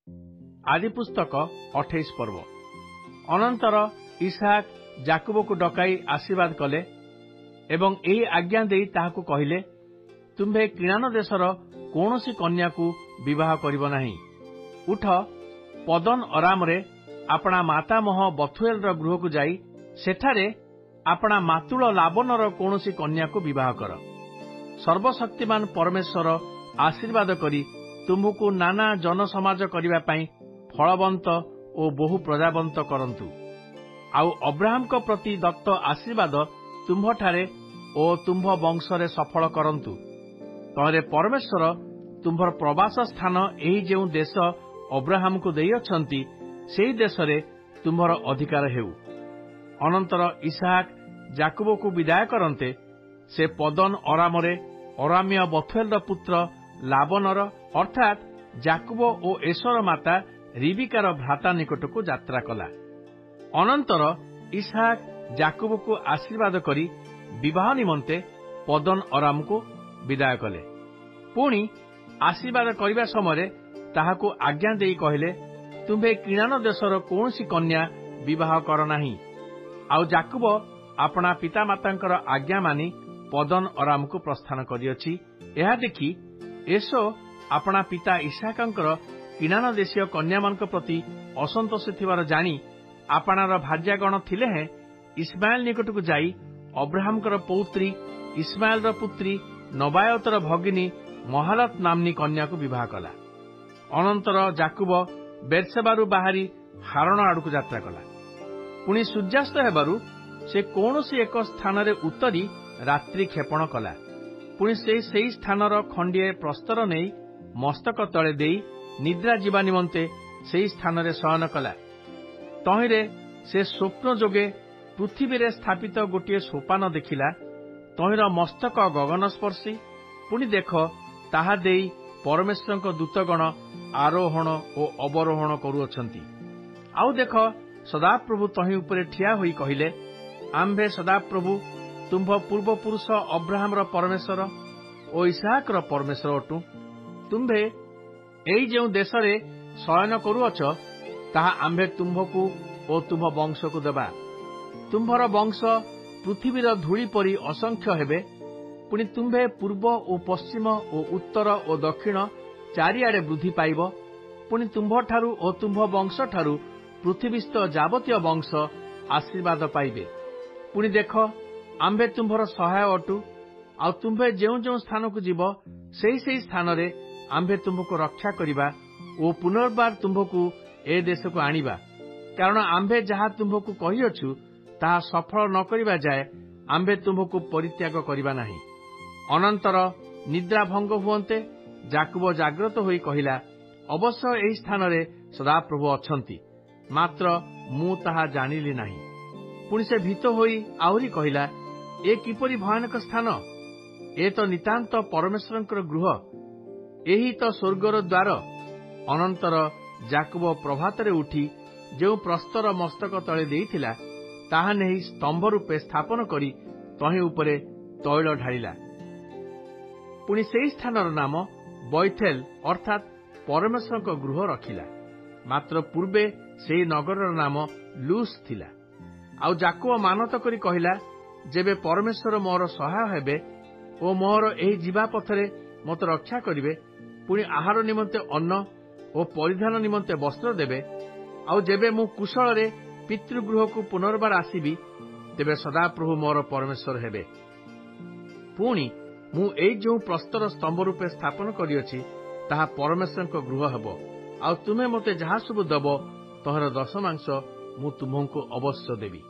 आदि पुस्तक 28 पर्व। अनंतर इसहाक जाकुबकु डकाई आशीर्वाद कले एवं एही आज्ञा देई ताहाकु कहिले, तुम्भे किणान देशर कौनसी कन्या को विवाह करिब नाही। उठ, पदन अरामरे आपणा मातामह बथुएलर गृहକୁ ଯାଇ ସେଠାରେ आपणा मातुଳ लाबनर कौनसी कन्या को विवाह कर। सर्वशक्तिमान परमेश्वर आशीर्वाद करी तुम्हକୁ नाना जनसमाज करिबा पई फलवंत ओ बहु प्रजावंत करंतु। आउ अब्राहम को प्रति दत्त आशीर्वाद तुम्भठारे ओ तुम्भ वंशरे सफल करंतु। तहरे परमेश्वर तुम्भर प्रवास स्थान एही जेउ देश अब्राहम को देई अछंती सेही देशरे तुम्भर अधिकार हेउ। अनंतर इसहाक जाकुब को विदाय करंते से पदन अरामरे अरामिया बथुएलर पुत्र लाबनर अर्थात जाकुब ओ एसर माता रिबिकार भ्राता निकट को यात्रा कला। अनंतर इसहाक जाकुब को आशीर्वाद करी विवाह निमंते पदन अराम को विदाय कले। पुणी आशीर्वाद करबा समय ताहाकु आज्ञा देई कहिले, तुम्भे किणान देशर कौनसी कन्या विवाह कर नाही। आउ जाकुब आपणा पितामातांकर आज्ञा मानी पदन अराम को प्रस्थान करिअछि। एहा देखि एसो आपणा पिता इसहाकंकर किणान देशीय कन्यामानक प्रति असंतोष थिबार जानी आपणार भार्यागण थिले हे इस्माएल निकटକୁ ଯାଇ अब्राहमकर पौत्री इस्माएलर पुत्री नबायतर भगिनी महालत नामनी कन्या को विवाह कला। अनंतर जाकुब बेर्सेबारु बाहारी हारण आड़क यात्रा कला। पुणी सूर्यास्त हेबारु से कौनसी एक स्थान रे उतरी रात्रि क्षेपण कला। पुणी से स्थानर खंडिए प्रस्तर नहीं मस्तक तले देई निद्रा जीवा निमंते सेही स्थान रे शयन कला। तहिरे से स्वप्न जोगे पृथ्वी रे स्थापित गोटे सोपान देखिला। तहिर मस्तक गगनस्पर्शी। पुणी देख ताहा देई परमेश्वरଙ୍କ दूतगण आरोहण और अवरोहण करुअछंती। आउ देख सदाप्रभु तहि उपरे ठिया होई कहिले, आम्भे सदाप्रभु तुम्भ पूर्व पुरुष अब्राहमर परमेश्वर और इसहाकर परमेश्वर अटु। तुम्भे एई जेउ देशरे शयन करुअछ ताहा आम्भे तुम्भकु और तुम्भ वंशकु देबा। तुम्भर वंश पृथ्वीर धूली परी असंख्य हेबे। पुणी तुम्भे पूर्व और पश्चिम और उत्तर और दक्षिण चारिआडे वृद्धि पाइब। पुणी तुम्भठारु और तुम्भ वंश ठारु पृथ्वीस्थ जावतीय वंश आशीर्वाद पाइबे। पुणी देख आम्भे तुम्भर सहाय अटु। आ तुम्भे जेउ जेउ स्थान को जीव सेही स्थान रे आम्भे तुम्भको रक्षा करिबा और पुनर्बार तुम्भको ए देश को आनिबा। कारण आम्भे जहा तुम्भको कहिअछु ताहा सफल न करिबा जाए आम्भे तुम्भको परित्याग करिबा नाही। अनंतर निद्रा भंग हुअन्ते जाकुब जाग्रत होई कहिला, अवश्य एही स्थान रे सदाप्रभु अछंती, मात्र मु ताहा जानिली नाही। पुणी से भीत होई आहुरी कहिला, ए किपरि भयानक स्थान! ए तो नितांत परमेश्वरंकर गृह, एही तो स्वर्गर द्वार। अनंतर जाकुब प्रभातरे उठी जो प्रस्तर मस्तक तले देइथिला ताहा नेही स्तंभ रूपे स्थापन करी तहि उपरे तैल ढालिला। पुणी सेही स्थानर नाम बैथेल अर्थात परमेश्वरଙ୍କ गृह रखिला। मात्र पूर्वे सेही नगरर नाम लूस थिला। आउ जाकुब मानत करी कहिला, जेबे परमेश्वर मोर सहाय हेबे ओ मोर एही जीवा पथरे मते रक्षा करिवे, पुणी आहार निमंते अन्न और परिधान निमंते वस्त्र देबे, आउ जेबे मु कुशल रे पितृगृह को पुनर्बार आसीबी तेबे सदाप्रभु मोर परमेश्वर हेबे। पुणी मु एई जो प्रस्तर स्तंभ रूपे स्थापन करिअछि ताहा परमेश्वरଙ୍କ गृह हेबो। आउ तुमे मते जहा सब दब तहर दशमांश मु तुमको अवश्य देबी।